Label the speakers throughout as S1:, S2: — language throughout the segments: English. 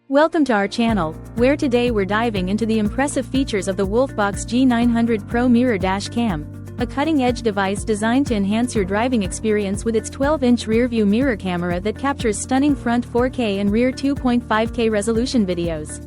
S1: Welcome to our channel, where today we're diving into the impressive features of the WOLFBOX G900 Pro Mirror Dash Cam, a cutting-edge device designed to enhance your driving experience with its 12-inch rear-view mirror camera that captures stunning front 4K and rear 2.5K resolution videos.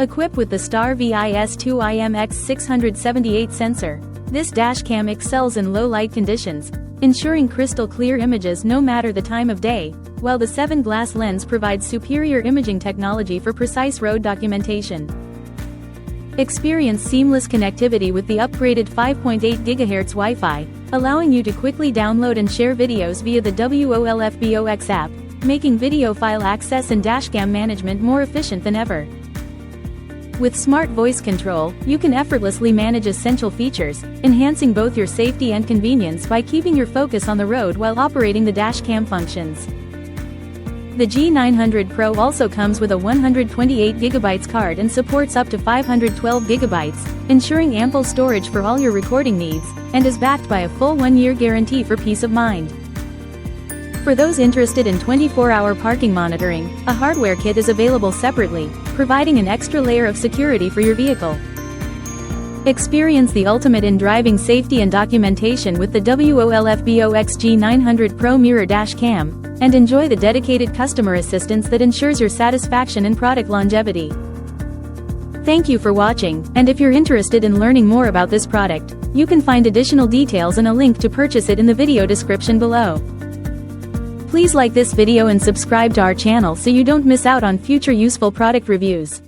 S1: Equipped with the Star VIS2IMX678 sensor, this dashcam excels in low-light conditions, ensuring crystal-clear images no matter the time of day, while the 7-glass lens provides superior imaging technology for precise road documentation. Experience seamless connectivity with the upgraded 5.8 GHz Wi-Fi, allowing you to quickly download and share videos via the WOLFBOX app, making video file access and dashcam management more efficient than ever. With smart voice control, you can effortlessly manage essential features, enhancing both your safety and convenience by keeping your focus on the road while operating the dashcam functions. The G900 Pro also comes with a 128GB card and supports up to 512GB, ensuring ample storage for all your recording needs, and is backed by a full 1-year guarantee for peace of mind. For those interested in 24-hour parking monitoring, a hardware kit is available separately, providing an extra layer of security for your vehicle. Experience the ultimate in driving safety and documentation with the WOLFBOX G900 Pro Mirror Dash Cam, and enjoy the dedicated customer assistance that ensures your satisfaction and product longevity. Thank you for watching, and if you're interested in learning more about this product, you can find additional details and a link to purchase it in the video description below. Please like this video and subscribe to our channel so you don't miss out on future useful product reviews.